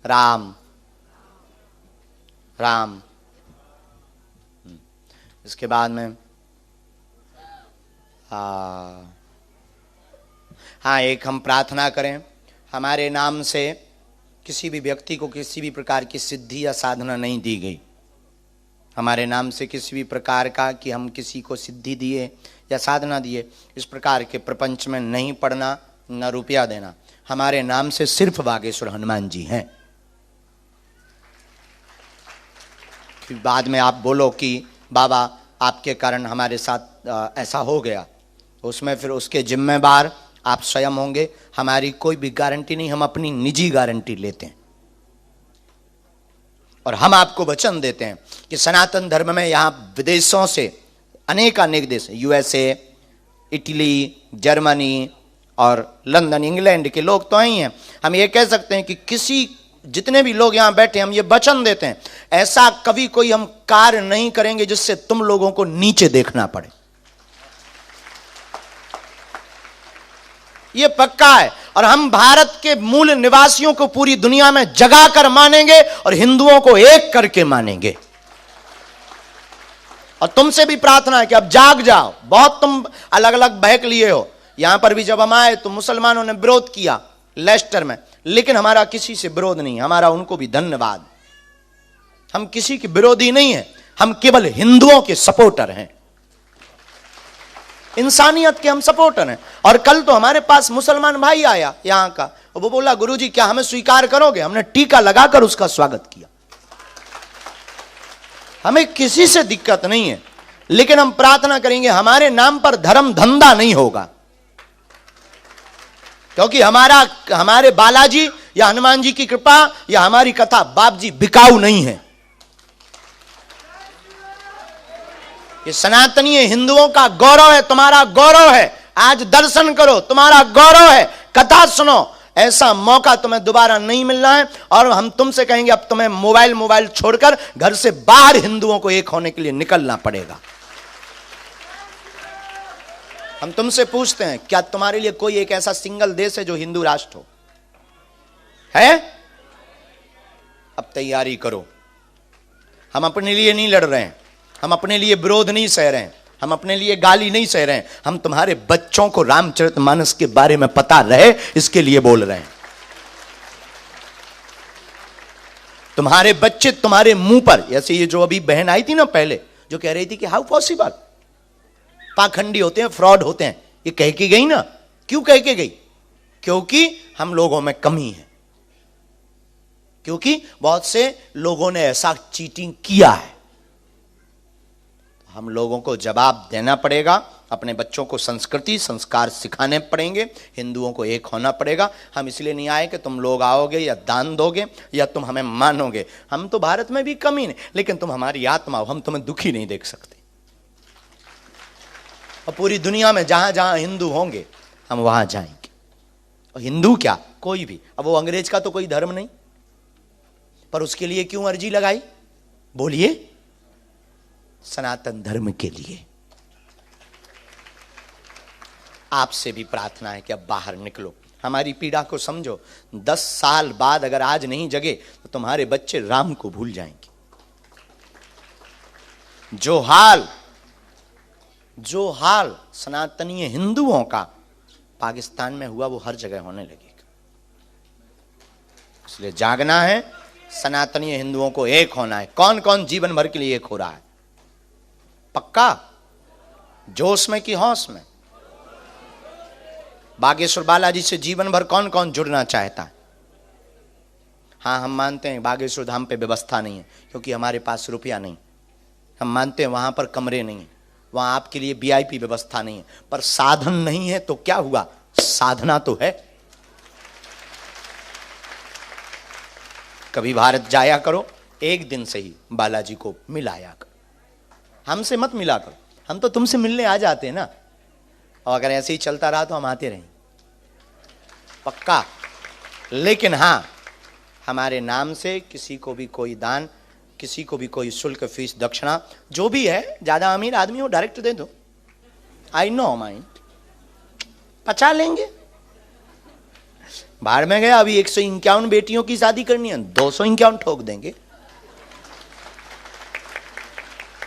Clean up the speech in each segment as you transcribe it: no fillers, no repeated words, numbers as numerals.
राम राम। इसके बाद में हाँ, एक हम प्रार्थना करें, हमारे नाम से किसी भी व्यक्ति को किसी भी प्रकार की सिद्धि या साधना नहीं दी गई। हमारे नाम से किसी भी प्रकार का कि हम किसी को सिद्धि दिए या साधना दिए, इस प्रकार के प्रपंच में नहीं पड़ना, न रुपया देना। हमारे नाम से सिर्फ बागेश्वर हनुमान जी हैं। फिर बाद में आप बोलो कि बाबा आपके कारण हमारे साथ ऐसा हो गया, उसमें फिर उसके जिम्मेदार आप स्वयं होंगे। हमारी कोई भी गारंटी नहीं, हम अपनी निजी गारंटी लेते हैं। और हम आपको वचन देते हैं कि सनातन धर्म में यहां विदेशों से अनेक देश, यूएसए, इटली, जर्मनी और लंदन, इंग्लैंड के लोग तो ही हैं। हम ये कह सकते हैं कि जितने भी लोग यहां बैठे, हम ये वचन देते हैं, ऐसा कभी कोई हम कार्य नहीं करेंगे जिससे तुम लोगों को नीचे देखना पड़े। ये पक्का है। और हम भारत के मूल निवासियों को पूरी दुनिया में जगा कर मानेंगे और हिंदुओं को एक करके मानेंगे। और तुमसे भी प्रार्थना है कि अब जाग जाओ। बहुत तुम अलग अलग बहक लिए हो। यहां पर भी जब हम आए तो मुसलमानों ने विरोध किया लेस्टर में, लेकिन हमारा किसी से विरोध नहीं, हमारा उनको भी धन्यवाद। हम किसी के विरोधी नहीं है, हम केवल हिंदुओं के सपोर्टर हैं, इंसानियत के हम सपोर्टर हैं। और कल तो हमारे पास मुसलमान भाई आया यहां का, वो बोला गुरुजी क्या हमें स्वीकार करोगे? हमने टीका लगाकर उसका स्वागत किया। हमें किसी से दिक्कत नहीं है, लेकिन हम प्रार्थना करेंगे हमारे नाम पर धर्म धंधा नहीं होगा, क्योंकि हमारे बालाजी या हनुमान जी की कृपा या हमारी कथा बाप जी बिकाऊ नहीं है। ये सनातनी हिंदुओं का गौरव है, तुम्हारा गौरव है। आज दर्शन करो, तुम्हारा गौरव है, कथा सुनो। ऐसा मौका तुम्हें दोबारा नहीं मिलना है। और हम तुमसे कहेंगे अब तुम्हें मोबाइल छोड़कर घर से बाहर हिंदुओं को एक होने के लिए निकलना पड़ेगा। हम तुमसे पूछते हैं क्या तुम्हारे लिए कोई एक ऐसा सिंगल देश है जो हिंदू राष्ट्र हो? है? अब तैयारी करो। हम अपने लिए नहीं लड़ रहे हैं, हम अपने लिए विरोध नहीं सह रहे हैं, हम अपने लिए गाली नहीं सह रहे हैं। हम तुम्हारे बच्चों को रामचरितमानस के बारे में पता रहे इसके लिए बोल रहे हैं। तुम्हारे बच्चे तुम्हारे मुंह पर, ऐसे ये जो अभी बहन आई थी ना पहले, जो कह रही थी कि हाउ पॉसिबल, पाखंडी होते हैं, फ्रॉड होते हैं, ये कह के गई ना। क्यों कह के गई? क्योंकि हम लोगों में कमी है, क्योंकि बहुत से लोगों ने ऐसा चीटिंग किया है। हम लोगों को जवाब देना पड़ेगा, अपने बच्चों को संस्कृति संस्कार सिखाने पड़ेंगे, हिंदुओं को एक होना पड़ेगा। हम इसलिए नहीं आए कि तुम लोग आओगे या दान दोगे या तुम हमें मानोगे। हम तो भारत में भी कमी नहीं, लेकिन तुम हमारी आत्मा हो, हम तुम्हें दुखी नहीं देख सकते। और पूरी दुनिया में जहां जहां हिंदू होंगे हम वहां जाएंगे। और हिंदू क्या, कोई भी, अब वो अंग्रेज का तो कोई धर्म नहीं, पर उसके लिए क्यों अर्जी लगाई? बोलिए। सनातन धर्म के लिए। आपसे भी प्रार्थना है कि अब बाहर निकलो, हमारी पीड़ा को समझो। 10 साल बाद अगर आज नहीं जगे तो तुम्हारे बच्चे राम को भूल जाएंगे। जो हाल सनातनीय हिंदुओं का पाकिस्तान में हुआ वो हर जगह होने लगेगा। इसलिए जागना है, सनातनीय हिंदुओं को एक होना है। कौन कौन जीवन भर के लिए एक हो रहा है? पक्का? जोश में कि होश में? बागेश्वर बालाजी से जीवन भर कौन कौन जुड़ना चाहता है? हाँ, हम मानते हैं बागेश्वर धाम पे व्यवस्था नहीं है क्योंकि हमारे पास रुपया नहीं। हम मानते हैं वहां पर कमरे नहीं है, वहां आपके लिए वीआईपी व्यवस्था नहीं है, पर साधन नहीं है तो क्या हुआ? साधना तो है। कभी भारत जाया करो, एक दिन से ही बालाजी को मिलाया करो। हमसे मत मिला करो, हम तो तुमसे मिलने आ जाते हैं ना। और अगर ऐसे ही चलता रहा तो हम आते रहेंगे, पक्का। लेकिन हाँ, हमारे नाम से किसी को भी कोई दान, किसी को भी कोई शुल्क, फीस, दक्षिणा जो भी है, ज्यादा अमीर आदमी हो डायरेक्ट दे दो। आई नो माइंड, पचा लेंगे। बाहर में गया, अभी 151 बेटियों की शादी करनी है, 251 ठोक देंगे।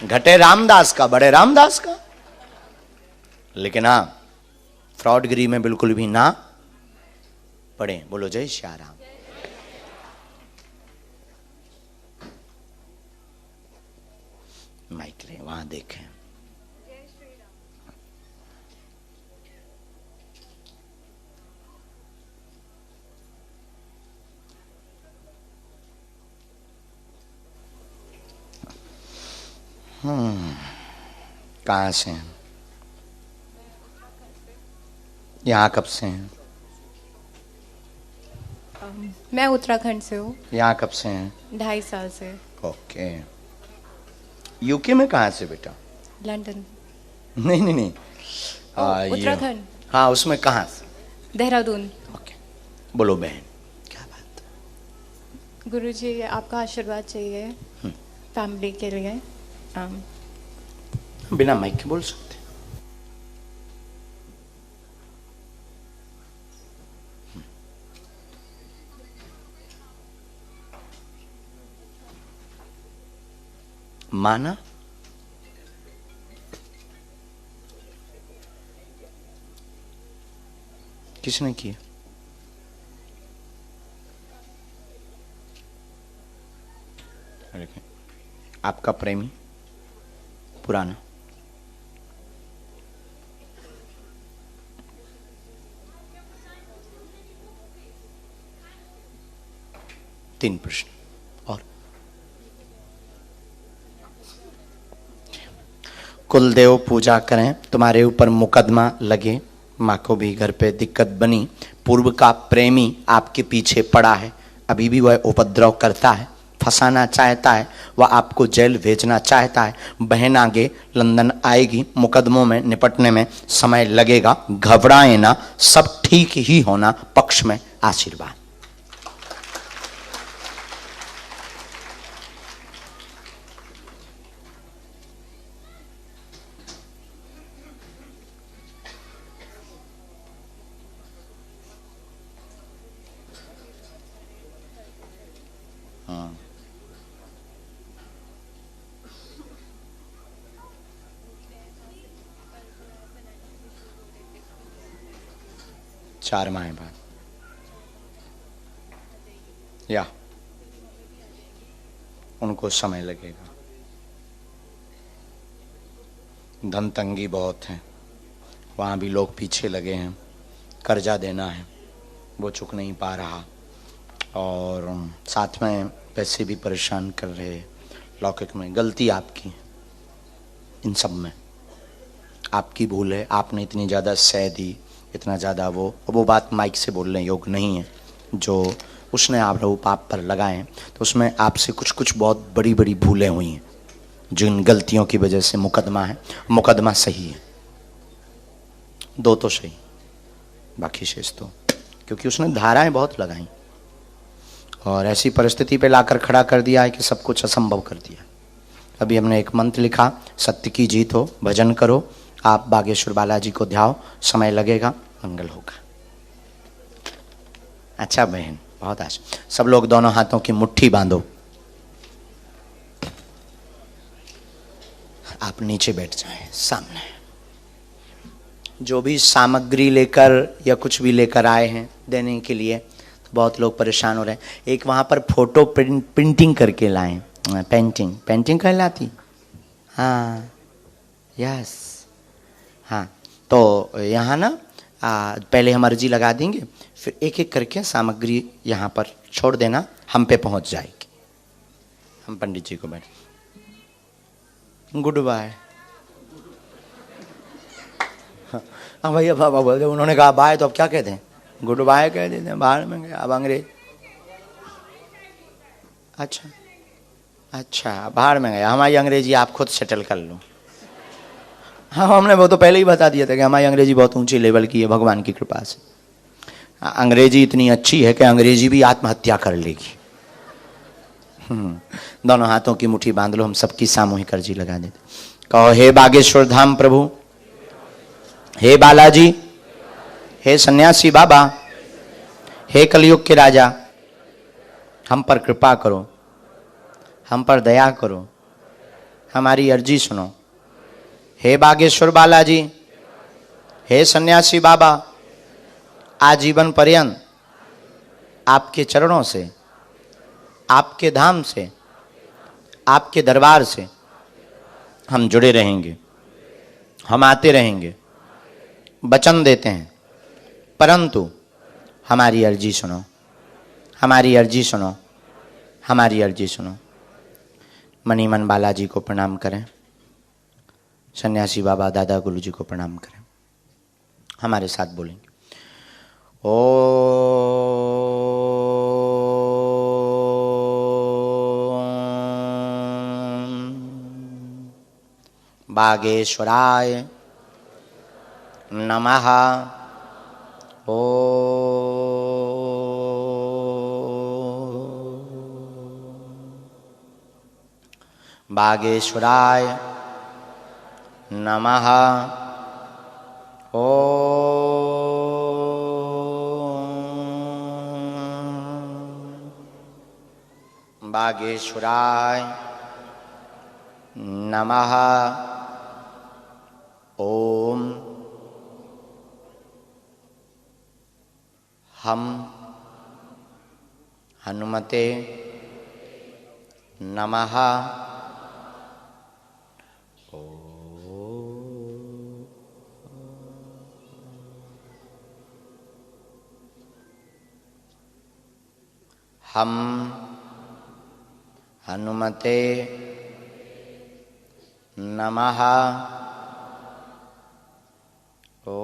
घटे रामदास का, बड़े रामदास का। लेकिन हाँ, फ्रॉडगिरी में बिल्कुल भी ना पड़े। बोलो जय श्री राम। माइक ले, वहां देखें। कहाँ से हैं? यहाँ कब से हैं? मैं उत्तराखंड से हूँ। यहाँ कब से हैं? 2.5 साल से। ओके। यूके में कहाँ से बेटा? लंदन। नहीं नहीं नहीं, उत्तराखंड। हाँ, उसमें कहाँ से? देहरादून। ओके, बोलो बहन, क्या बात? गुरुजी, आपका आशीर्वाद चाहिए फैमिली के लिए। बिना माइक के बोल सकते? माना किसने किया? आपका प्रेमी पुराना? तीन प्रश्न और कुलदेव पूजा करें, तुम्हारे ऊपर मुकदमा लगे, माँ को भी घर पे दिक्कत बनी, पूर्व का प्रेमी आपके पीछे पड़ा है, अभी भी वह उपद्रव करता है, फंसाना चाहता है, वह आपको जेल भेजना चाहता है। बहन आगे लंदन आएगी, मुकदमों में निपटने में समय लगेगा, घबराए ना, सब ठीक ही होना पक्ष में आशीर्वाद। हाँ, चार माह बाद या उनको समय लगेगा। धन तंगी बहुत है, वहाँ भी लोग पीछे लगे हैं, कर्जा देना है, वो चुक नहीं पा रहा, और साथ में पैसे भी परेशान कर रहे हैं। लौकिक में गलती आपकी है, इन सब में आपकी भूल है। आपने इतनी ज़्यादा सह दी, इतना ज़्यादा वो बात माइक से बोलने योग्य नहीं है जो उसने आप पाप पर लगाए, तो उसमें आपसे कुछ कुछ बहुत बड़ी बड़ी भूलें हुई हैं, जिन गलतियों की वजह से मुकदमा है। मुकदमा सही है, दो तो सही, बाकी शेष तो, क्योंकि उसने धाराएं बहुत लगाई और ऐसी परिस्थिति पे लाकर खड़ा कर दिया है कि सब कुछ असंभव कर दिया। अभी हमने एक मंत्र लिखा, सत्य की जीत हो, भजन करो, आप बागेश्वर बालाजी को ध्याओ, समय लगेगा, मंगल होगा। अच्छा बहन, बहुत आशा। सब लोग दोनों हाथों की मुट्ठी बांधो, आप नीचे बैठ जाएं सामने। जो भी सामग्री लेकर या कुछ भी लेकर आए हैं देने के लिए, तो बहुत लोग परेशान हो रहे हैं। एक वहाँ पर फोटो प्रिंटिंग करके लाएं, पेंटिंग कहलाती, हाँ यस, हाँ। तो यहाँ ना पहले हम अर्जी लगा देंगे, फिर एक एक करके सामग्री यहाँ पर छोड़ देना, हम पे पहुँच जाएगी। हम पंडित जी को बैठ, गुड बाय। हाँ भैया, बाबा बोलते, उन्होंने कहा बाय, तो अब क्या कहते हैं? गुड बाय कह देते हैं। बाहर में गए, अब अंग्रेज। अच्छा, बाहर में गया। हमारी अंग्रेजी आप खुद सेटल कर लो। हाँ, हमने वो तो पहले ही बता दिया था कि हमारी अंग्रेजी बहुत ऊंची लेवल की है, भगवान की कृपा से। अंग्रेजी इतनी अच्छी है कि अंग्रेजी भी आत्महत्या कर लेगी। दोनों हाथों की मुट्ठी बांध लो, हम सबकी सामूहिक अर्जी लगा देते। कहो, हे बागेश्वर धाम प्रभु, हे बालाजी, हे सन्यासी बाबा, हे कलयुग के राजा, हम पर कृपा करो, हम पर दया करो, हमारी अर्जी सुनो। हे बागेश्वर बालाजी, हे सन्यासी बाबा, आजीवन पर्यंत आपके चरणों से, आपके धाम से, आपके दरबार से हम जुड़े रहेंगे, हम आते रहेंगे, वचन देते हैं, परंतु हमारी अर्जी सुनो, हमारी अर्जी सुनो, हमारी अर्जी सुनो। मनी मन बालाजी को प्रणाम करें, सन्यासी बाबा दादा गुरु जी को प्रणाम करें, हमारे साथ बोलेंगे। ओ बागेश्वराय नमः। ओ बागेश्वराय नमः। ओ बागेश्वराय नमः। ओम हम हनुमते नमः। हम हनुमते नमः। ओ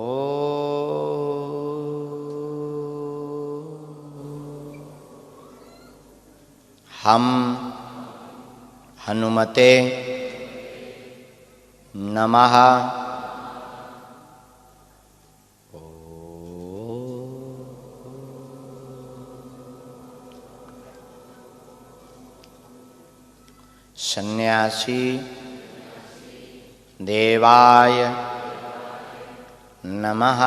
हम हनुमते नमः। सन्यासी देवाय नमः।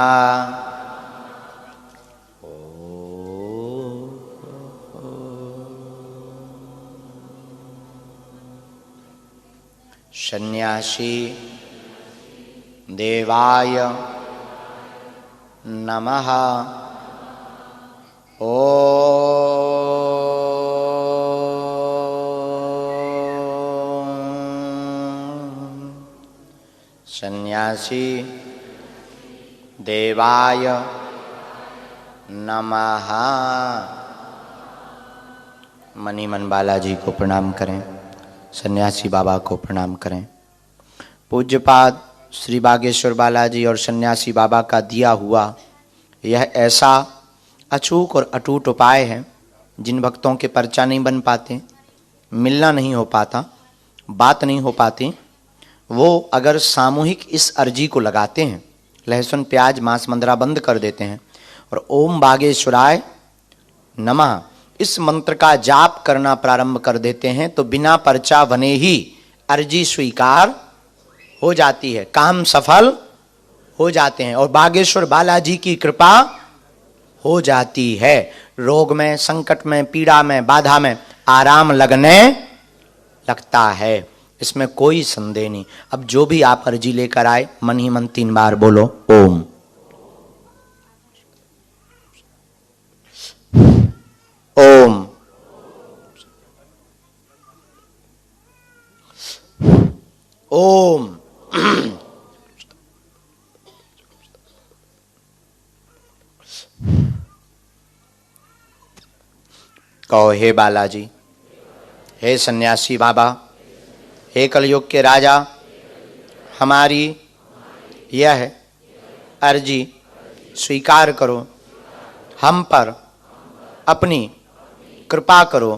सन्यासी देवाय नमः। ओ सन्यासी देवाय नमः। मनी मन बालाजी को प्रणाम करें, सन्यासी बाबा को प्रणाम करें। पूज्यपाद श्री बागेश्वर बालाजी और सन्यासी बाबा का दिया हुआ यह ऐसा अचूक और अटूट उपाय है, जिन भक्तों के पर्चा नहीं बन पाते, मिलना नहीं हो पाता, बात नहीं हो पाती, वो अगर सामूहिक इस अर्जी को लगाते हैं, लहसुन प्याज मांस मंदरा बंद कर देते हैं और ओम बागेश्वराय नमः इस मंत्र का जाप करना प्रारंभ कर देते हैं, तो बिना पर्चा बने ही अर्जी स्वीकार हो जाती है, काम सफल हो जाते हैं और बागेश्वर बालाजी की कृपा हो जाती है। रोग में, संकट में, पीड़ा में, बाधा में आराम लगने लगता है, इसमें कोई संदेह नहीं। अब जो भी आप अर्जी लेकर आए, मन ही मन 3 बार बोलो ओम। ओम। ओम। कहो, हे बालाजी, हे सन्यासी बाबा, हे कलयुग के राजा, हमारी यह अर्जी स्वीकार करो, हम पर अपनी कृपा करो।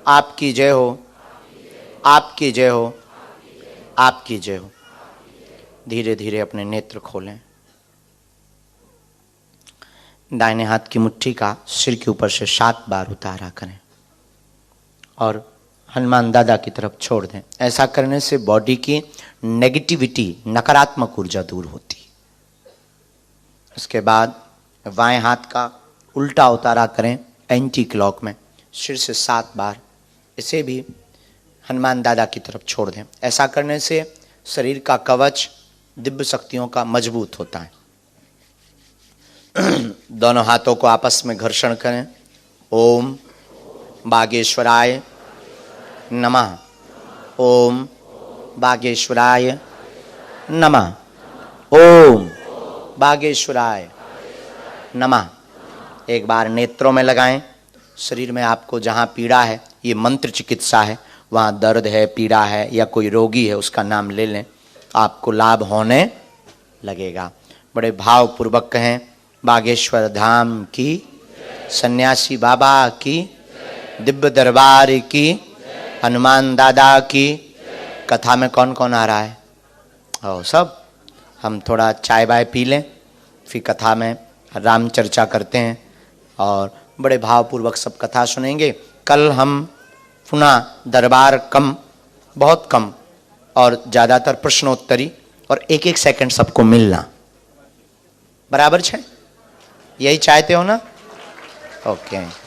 आपकी जय हो, आपकी जय हो, आपकी जय हो। धीरे धीरे अपने नेत्र खोलें। दाहिने हाथ की मुट्ठी का सिर के ऊपर से 7 बार उतारा करें और हनुमान दादा की तरफ छोड़ दें। ऐसा करने से बॉडी की नेगेटिविटी, नकारात्मक ऊर्जा दूर होती है। उसके बाद बाएं हाथ का उल्टा उतारा करें एंटी क्लॉक में, सिर से 7 बार। इसे भी हनुमान दादा की तरफ छोड़ दें। ऐसा करने से शरीर का कवच दिव्य शक्तियों का मजबूत होता है। दोनों हाथों को आपस में घर्षण करें। ओम बागेश्वराय नमः। ओम बागेश्वराय नमः। ओम बागेश्वराय नमः। एक बार नेत्रों में लगाएं। शरीर में आपको जहाँ पीड़ा है, ये मंत्र चिकित्सा है, वहाँ दर्द है, पीड़ा है या कोई रोगी है, उसका नाम ले लें, आपको लाभ होने लगेगा। बड़े भावपूर्वक कहें, बागेश्वर धाम की, सन्यासी बाबा की, दिव्य दरबार की, हनुमान दादा की। कथा में कौन कौन आ रहा है? ओ सब। हम थोड़ा चाय बाय पी लें, फिर कथा में राम चर्चा करते हैं और बड़े भावपूर्वक सब कथा सुनेंगे। कल हम पुनः दरबार कम, बहुत कम, और ज़्यादातर प्रश्नोत्तरी और 1-1 सेकंड सबको मिलना। बराबर है? यही चाहते हो ना? ओके।